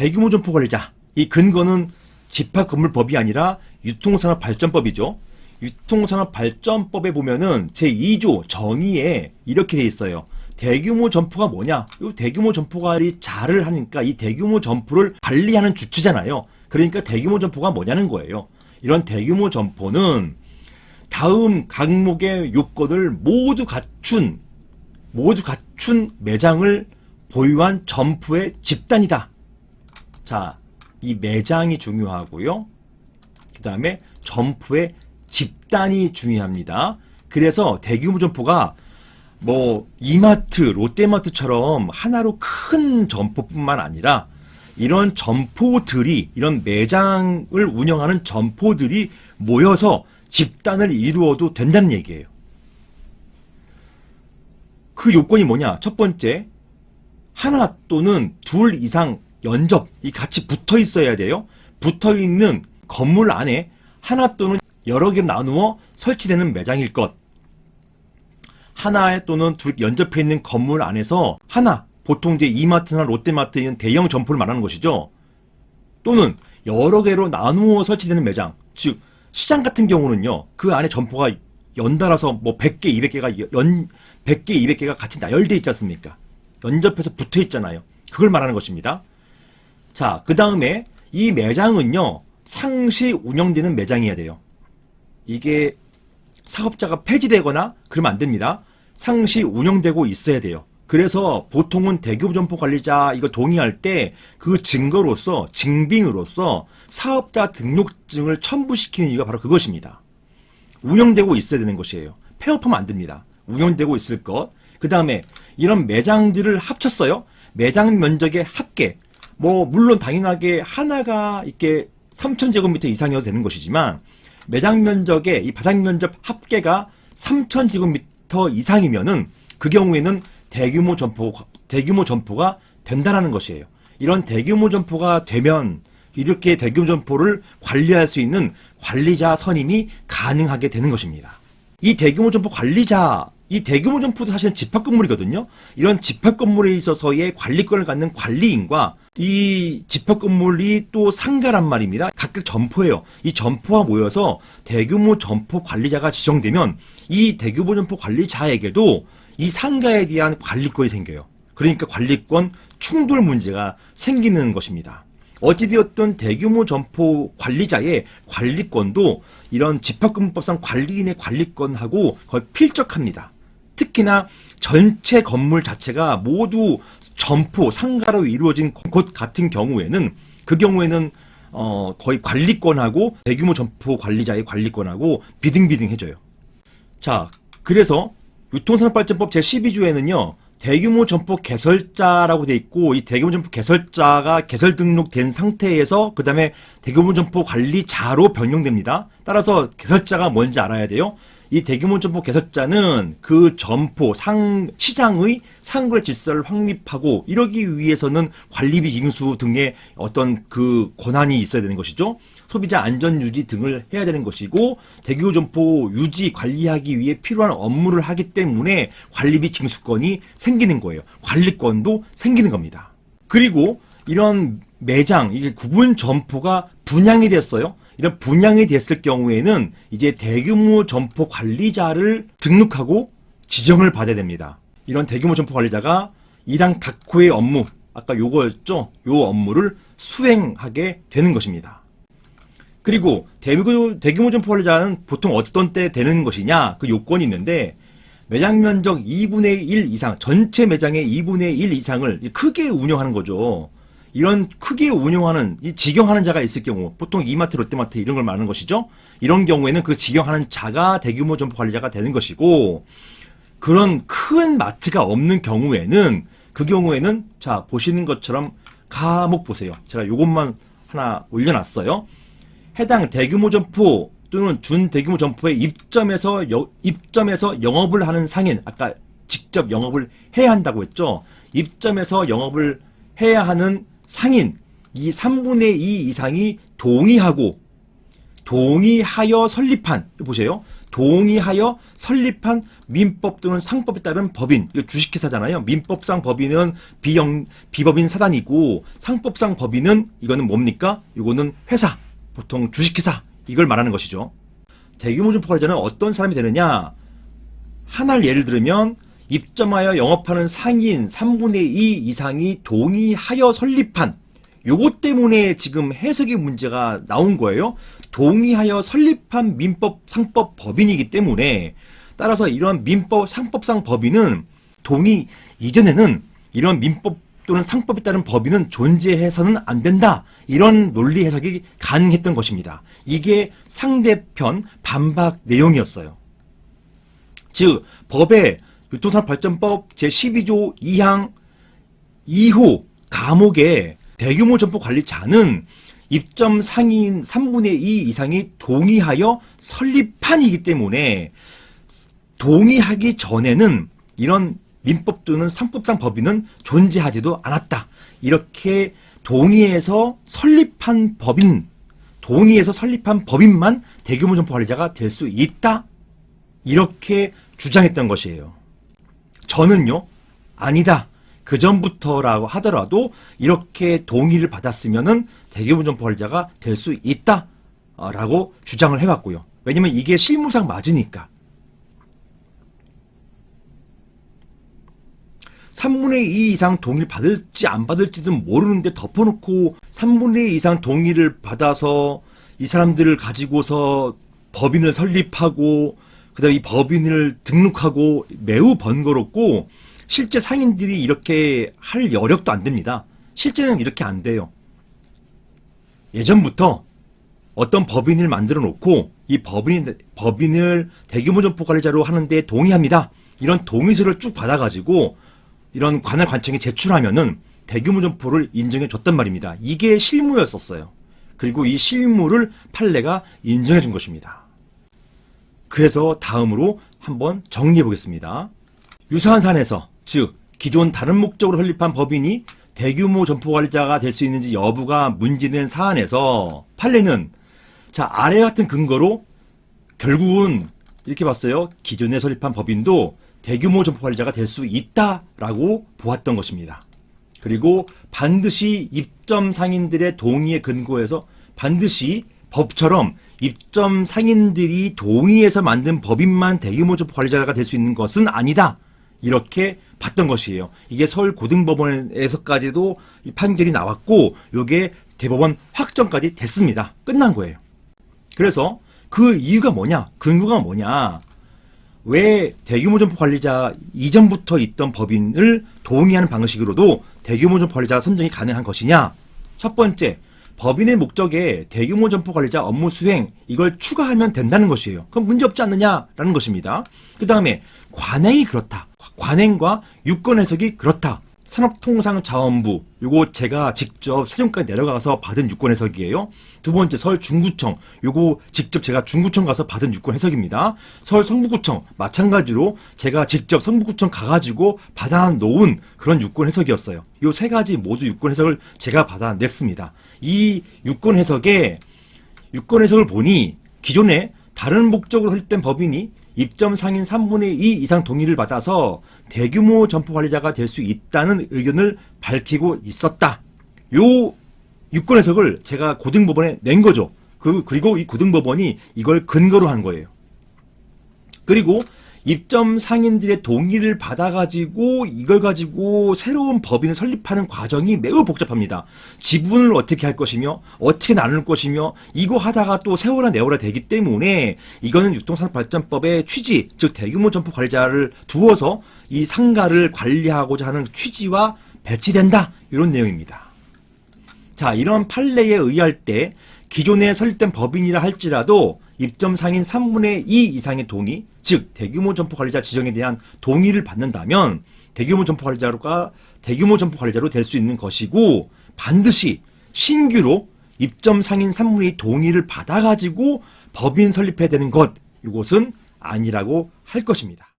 대규모 점포 관리자. 이 근거는 집합건물법이 아니라 유통산업발전법이죠. 유통산업발전법에 보면은 제2조 정의에 이렇게 돼 있어요. 대규모 점포가 뭐냐? 이 대규모 점포 관리자를 하니까 이 대규모 점포를 관리하는 주체잖아요. 그러니까 대규모 점포가 뭐냐는 거예요. 이런 대규모 점포는 다음 항목의 요건을 모두 갖춘 매장을 보유한 점포의 집단이다. 자, 이 매장이 중요하고요. 그 다음에 점포의 집단이 중요합니다. 그래서 대규모 점포가 뭐 이마트, 롯데마트처럼 하나로 큰 점포뿐만 아니라 이런 점포들이, 이런 매장을 운영하는 점포들이 모여서 집단을 이루어도 된다는 얘기예요. 그 요건이 뭐냐? 첫 번째, 하나 또는 둘 이상 연접이 같이 붙어 있어야 돼요. 붙어 있는 건물 안에 하나 또는 여러 개 나누어 설치되는 매장일 것. 하나 또는 둘 연접해 있는 건물 안에서 하나, 보통 이제 이마트나 롯데마트에 있는 대형 점포를 말하는 것이죠. 또는 여러 개로 나누어 설치되는 매장. 즉, 시장 같은 경우는요, 그 안에 점포가 연달아서 뭐 100개, 200개가 같이 나열되어 있지 않습니까? 연접해서 붙어 있잖아요. 그걸 말하는 것입니다. 자, 그 다음에 이 매장은요, 상시 운영되는 매장이어야 돼요. 이게 사업자가 폐지되거나 그러면 안 됩니다. 상시 운영되고 있어야 돼요. 그래서 보통은 대규모 점포 관리자 이거 동의할 때 그 증거로서, 증빙으로서 사업자 등록증을 첨부시키는 이유가 바로 그것입니다. 운영되고 있어야 되는 것이에요. 폐업하면 안 됩니다. 운영되고 있을 것. 그 다음에 이런 매장들을 합쳤어요. 매장 면적의 합계. 뭐 물론 당연하게 하나가 이렇게 3,000제곱미터 이상이어도 되는 것이지만 매장 면적의 이 바닥 면적 합계가 3,000제곱미터 이상이면은 그 경우에는 대규모 점포가 된다라는 것이에요. 이런 대규모 점포가 되면 이렇게 대규모 점포를 관리할 수 있는 관리자 선임이 가능하게 되는 것입니다. 이 대규모 점포 관리자, 이 대규모 점포도 사실은 집합건물이거든요. 이런 집합건물에 있어서의 관리권을 갖는 관리인과 이 집합건물이 또 상가란 말입니다. 각각 점포예요. 이 점포와 모여서 대규모 점포 관리자가 지정되면 이 대규모 점포 관리자에게도 이 상가에 대한 관리권이 생겨요. 그러니까 관리권 충돌 문제가 생기는 것입니다. 어찌되었든 대규모 점포 관리자의 관리권도 이런 집합건물법상 관리인의 관리권하고 거의 필적합니다. 특히나 전체 건물 자체가 모두 점포, 상가로 이루어진 곳 같은 경우에는 그 경우에는 거의 관리권하고 대규모 점포 관리자의 관리권하고 비등비등해져요. 자, 그래서 유통산업발전법 제12조에는요. 대규모 점포 개설자라고 돼 있고 이 대규모 점포 개설자가 개설 등록된 상태에서 그 다음에 대규모 점포 관리자로 변경됩니다. 따라서 개설자가 뭔지 알아야 돼요. 이 대규모 점포 개설자는 그 점포 시장의 상거래 질서를 확립하고 이러기 위해서는 관리비 징수 등의 어떤 그 권한이 있어야 되는 것이죠. 소비자 안전 유지 등을 해야 되는 것이고 대규모 점포 유지 관리하기 위해 필요한 업무를 하기 때문에 관리비 징수권이 생기는 거예요. 관리권도 생기는 겁니다. 그리고 이런 매장, 이게 구분 점포가 분양이 됐어요. 이런 분양이 됐을 경우에는 이제 대규모 점포 관리자를 등록하고 지정을 받아야 됩니다. 이런 대규모 점포 관리자가 이당 각 호의 업무, 아까 요거였죠? 요 업무를 수행하게 되는 것입니다. 그리고 대규모 점포 관리자는 보통 어떤 때 되는 것이냐? 그 요건이 있는데 매장 면적 2분의 1 이상, 전체 매장의 2분의 1 이상을 크게 운영하는 거죠. 이런 크게 운영하는, 직영하는 자가 있을 경우, 보통 이마트, 롯데마트 이런 걸 말하는 것이죠. 이런 경우에는 그 직영하는 자가 대규모 점포 관리자가 되는 것이고, 그런 큰 마트가 없는 경우에는, 그 경우에는, 자, 보시는 것처럼 과목 보세요. 제가 요것만 하나 올려놨어요. 해당 대규모 점포 또는 준대규모 점포에 입점해서 영업을 하는 상인, 아까 직접 영업을 해야 한다고 했죠. 입점해서 영업을 해야 하는 상인, 이 3분의 2 이상이 동의하여 설립한, 보세요. 동의하여 설립한 민법 또는 상법에 따른 법인, 이거 주식회사잖아요. 민법상 법인은 비법인 사단이고 상법상 법인은 이거는 뭡니까? 이거는 회사, 보통 주식회사, 이걸 말하는 것이죠. 대규모 점포관리자는 어떤 사람이 되느냐? 하나를 예를 들면 입점하여 영업하는 상인 3분의 2 이상이 동의하여 설립한, 요것 때문에 지금 해석의 문제가 나온 거예요. 동의하여 설립한 민법, 상법 법인이기 때문에, 따라서 이러한 민법, 상법상 법인은 동의 이전에는 이런 민법 또는 상법에 따른 법인은 존재해서는 안 된다. 이런 논리 해석이 가능했던 것입니다. 이게 상대편 반박 내용이었어요. 즉, 법의 유통산업발전법 제12조 2항 2호 가목에 대규모 점포 관리자는 입점 상인 3분의 2 이상이 동의하여 설립한이기 때문에 동의하기 전에는 이런 민법 또는 상법상 법인은 존재하지도 않았다. 이렇게 동의해서 설립한 법인만 대규모 점포 관리자가 될 수 있다. 이렇게 주장했던 것이에요. 저는요, 아니다. 그 전부터라고 하더라도 이렇게 동의를 받았으면은 대규모 점포 관리자가 될 수 있다. 라고 주장을 해왔고요. 왜냐면 이게 실무상 맞으니까. 3분의 2 이상 동의를 받을지 안 받을지는 모르는데 덮어놓고 3분의 2 이상 동의를 받아서 이 사람들을 가지고서 법인을 설립하고 그 다음에 이 법인을 등록하고 매우 번거롭고 실제 상인들이 이렇게 할 여력도 안 됩니다. 실제는 이렇게 안 돼요. 예전부터 어떤 법인을 만들어 놓고 이 법인을 대규모 점포 관리자로 하는데 동의합니다. 이런 동의서를 쭉 받아가지고 이런 관할 관청에 제출하면은 대규모 점포를 인정해 줬단 말입니다. 이게 실무였었어요. 그리고 이 실무를 판례가 인정해 준 것입니다. 그래서 다음으로 한번 정리해 보겠습니다. 유사한 사안에서, 즉 기존 다른 목적으로 설립한 법인이 대규모 점포 관리자가 될 수 있는지 여부가 문제된 사안에서 판례는 자, 아래 같은 근거로 결국은 이렇게 봤어요. 기존에 설립한 법인도 대규모 점포 관리자가 될 수 있다라고 보았던 것입니다. 그리고 반드시 입점 상인들의 동의에 근거해서 반드시 법처럼 입점 상인들이 동의해서 만든 법인만 대규모 점포 관리자가 될 수 있는 것은 아니다. 이렇게 봤던 것이에요. 이게 서울고등법원에서까지도 판결이 나왔고 이게 대법원 확정까지 됐습니다. 끝난 거예요. 그래서 그 이유가 뭐냐? 근거가 뭐냐? 왜 대규모 점포 관리자 이전부터 있던 법인을 동의하는 방식으로도 대규모 점포 관리자 선정이 가능한 것이냐? 첫 번째, 법인의 목적에 대규모 점포 관리자 업무 수행 이걸 추가하면 된다는 것이에요. 그럼 문제 없지 않느냐라는 것입니다. 그 다음에 관행이 그렇다. 관행과 유권 해석이 그렇다. 산업통상자원부, 요거 제가 직접 세종까지 내려가서 받은 유권 해석이에요. 두 번째, 서울 중구청, 요거 직접 제가 중구청 가서 받은 유권 해석입니다. 서울 성북구청, 마찬가지로 제가 직접 성북구청 가가지고 받아놓은 그런 유권 해석이었어요. 요 세 가지 모두 유권 해석을 제가 받아냈습니다. 이 유권 해석을 보니 기존에 다른 목적으로 설립된 법인이 입점 상인 3분의 2 이상 동의를 받아서 대규모 점포 관리자가 될 수 있다는 의견을 밝히고 있었다. 요 유권 해석을 제가 고등법원에 낸 거죠. 그리고 이 고등법원이 이걸 근거로 한 거예요. 그리고 입점 상인들의 동의를 받아가지고 이걸 가지고 새로운 법인을 설립하는 과정이 매우 복잡합니다. 지분을 어떻게 할 것이며 어떻게 나눌 것이며 이거 하다가 또 세월아 내월아 되기 때문에 이거는 유통산업발전법의 취지, 즉 대규모 점포 관리자를 두어서 이 상가를 관리하고자 하는 취지와 배치된다. 이런 내용입니다. 자, 이런 판례에 의할 때 기존에 설립된 법인이라 할지라도 입점 상인 3분의 2 이상의 동의, 즉 대규모 점포 관리자 지정에 대한 동의를 받는다면 대규모 점포 관리자로 될 수 있는 것이고, 반드시 신규로 입점 상인 3분의 2 동의를 받아가지고 법인 설립해야 되는 것, 이것은 아니라고 할 것입니다.